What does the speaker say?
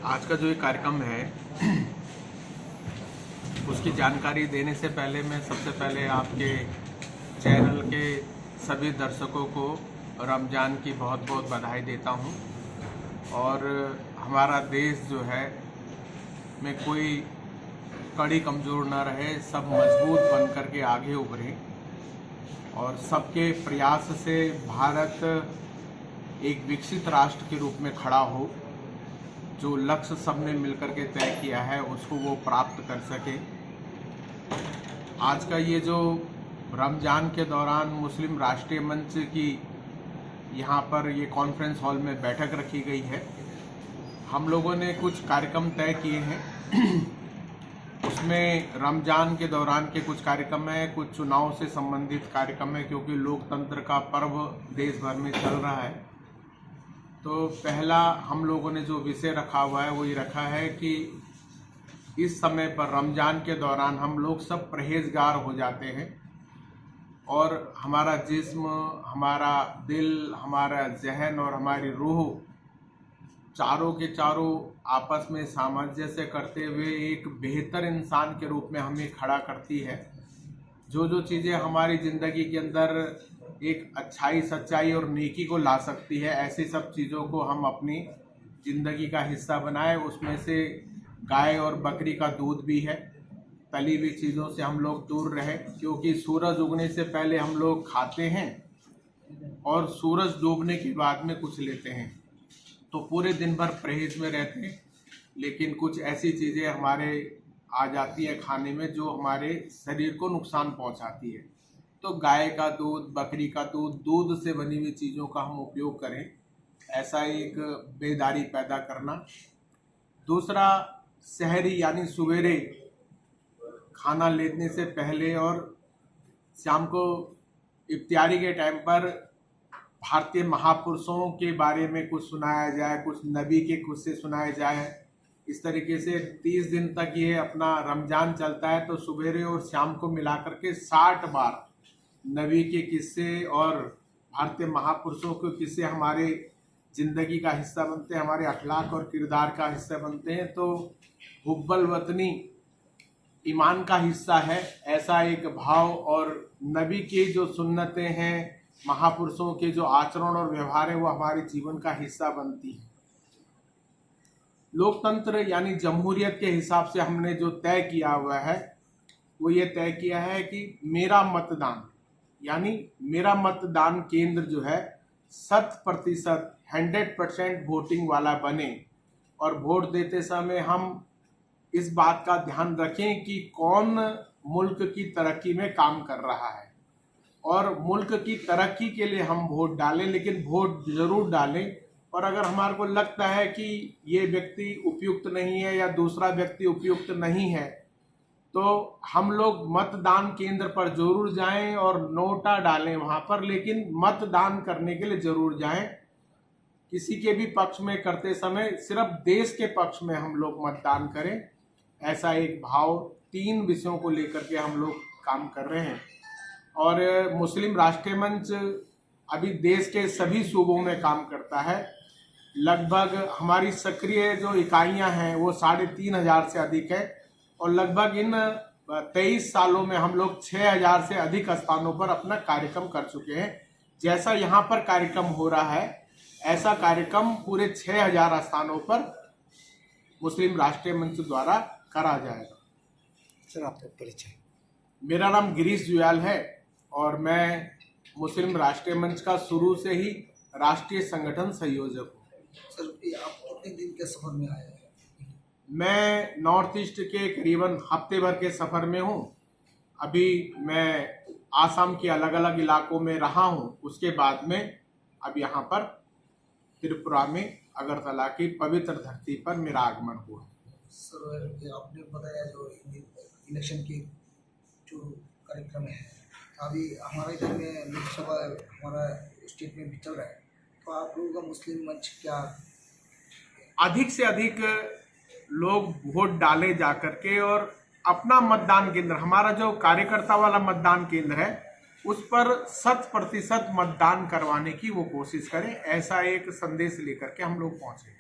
आज का जो ये कार्यक्रम है उसकी जानकारी देने से पहले मैं सबसे पहले आपके चैनल के सभी दर्शकों को रमज़ान की बहुत बहुत बधाई देता हूं। और हमारा देश जो है में कोई कड़ी कमज़ोर ना रहे, सब मजबूत बन कर के आगे उभरे और सबके प्रयास से भारत एक विकसित राष्ट्र के रूप में खड़ा हो। जो लक्ष्य सबने मिलकर के तय किया है उसको वो प्राप्त कर सके। आज का ये जो रमज़ान के दौरान मुस्लिम राष्ट्रीय मंच की यहाँ पर ये कॉन्फ्रेंस हॉल में बैठक रखी गई है। हम लोगों ने कुछ कार्यक्रम तय किए हैं। उसमें रमज़ान के दौरान के कुछ कार्यक्रम हैं, कुछ चुनाव से संबंधित कार्यक्रम है, क्योंकि लोकतंत्र का पर्व देश भर में चल रहा है। तो पहला हम लोगों ने जो विषय रखा हुआ है वो ये रखा है कि इस समय पर रमज़ान के दौरान हम लोग सब परहेजगार हो जाते हैं और हमारा जिस्म, हमारा दिल, हमारा जहन और हमारी रूह चारों के चारों आपस में सामंजस्य करते हुए एक बेहतर इंसान के रूप में हमें खड़ा करती है। जो चीज़ें हमारी ज़िंदगी के अंदर एक अच्छाई, सच्चाई और नेकी को ला सकती है, ऐसी सब चीज़ों को हम अपनी ज़िंदगी का हिस्सा बनाएं। उसमें से गाय और बकरी का दूध भी है। तली हुई चीज़ों से हम लोग दूर रहें, क्योंकि सूरज उगने से पहले हम लोग खाते हैं और सूरज डूबने के बाद में कुछ लेते हैं। तो पूरे दिन भर परहेज में रहते हैं, लेकिन कुछ ऐसी चीज़ें हमारे आ जाती है खाने में जो हमारे शरीर को नुकसान पहुंचाती है। तो गाय का दूध, बकरी का दूध, दूध से बनी हुई चीज़ों का हम उपयोग करें, ऐसा एक बेदारी पैदा करना। दूसरा, सहरी यानी सवेरे खाना लेने से पहले और शाम को इफ्तारी के टाइम पर भारतीय महापुरुषों के बारे में कुछ सुनाया जाए, कुछ नबी के कुछ से सुनाया जाए। इस तरीके से 30 दिन तक ये अपना रमज़ान चलता है। तो सवेरे और शाम को मिलाकर के 60 बार नबी के किस्से और भारतीय महापुरुषों के किस्से हमारे ज़िंदगी का हिस्सा बनते हैं, हमारे अखलाक और किरदार का हिस्सा बनते हैं। तो हुब्बल वतनी ईमान का हिस्सा है, ऐसा एक भाव और नबी की जो सुन्नतें हैं, महापुरुषों के जो आचरण और व्यवहार है, वो हमारे जीवन का हिस्सा बनती है। लोकतंत्र यानी जमहूरियत के हिसाब से हमने जो तय किया हुआ है वो ये तय किया है कि मेरा मतदान यानी मेरा मतदान केंद्र जो है 100% 100% वोटिंग वाला बने। और वोट देते समय हम इस बात का ध्यान रखें कि कौन मुल्क की तरक्की में काम कर रहा है और मुल्क की तरक्की के लिए हम वोट डालें, लेकिन वोट जरूर डालें। और अगर हमारे को लगता है कि ये व्यक्ति उपयुक्त नहीं है या दूसरा व्यक्ति उपयुक्त नहीं है, तो हम लोग मतदान केंद्र पर जरूर जाएं और नोटा डालें वहां पर, लेकिन मतदान करने के लिए जरूर जाएं। किसी के भी पक्ष में करते समय सिर्फ देश के पक्ष में हम लोग मतदान करें, ऐसा एक भाव 3 विषयों को लेकर के हम लोग काम कर रहे हैं। और मुस्लिम राष्ट्रीय मंच अभी देश के सभी सूबों में काम करता है। लगभग हमारी सक्रिय जो इकाइयां हैं वो 3500 से अधिक है और लगभग इन 23 सालों में हम लोग 6000 से अधिक स्थानों पर अपना कार्यक्रम कर चुके हैं। जैसा यहाँ पर कार्यक्रम हो रहा है, ऐसा कार्यक्रम पूरे 6000 स्थानों पर मुस्लिम राष्ट्रीय मंच द्वारा करा जाएगा। सर, आपका परिचय? मेरा नाम गिरीश जुयाल है और मैं मुस्लिम राष्ट्रीय मंच का शुरू से ही राष्ट्रीय संगठन संयोजक हूँ। सर, आप कितने दिन के सफर में आए हैं? मैं नॉर्थ ईस्ट के करीबन हफ्ते भर के सफ़र में हूँ। अभी मैं आसाम के अलग अलग इलाकों में रहा हूँ। उसके बाद में अब यहाँ पर त्रिपुरा में अगरतला की पवित्र धरती पर मेरा आगमन हुआ। सर, आपने बताया जो इलेक्शन के जो कार्यक्रम है, अभी हमारे इधर में लोकसभा हमारा स्टेट में भी चल रहा है, तो आप लोगों का मुस्लिम मंच क्या? अधिक से अधिक लोग वोट डाले जा करके और अपना मतदान केंद्र, हमारा जो कार्यकर्ता वाला मतदान केंद्र है, उस पर 100% मतदान करवाने की वो कोशिश करें, ऐसा एक संदेश लेकर के हम लोग पहुंचे।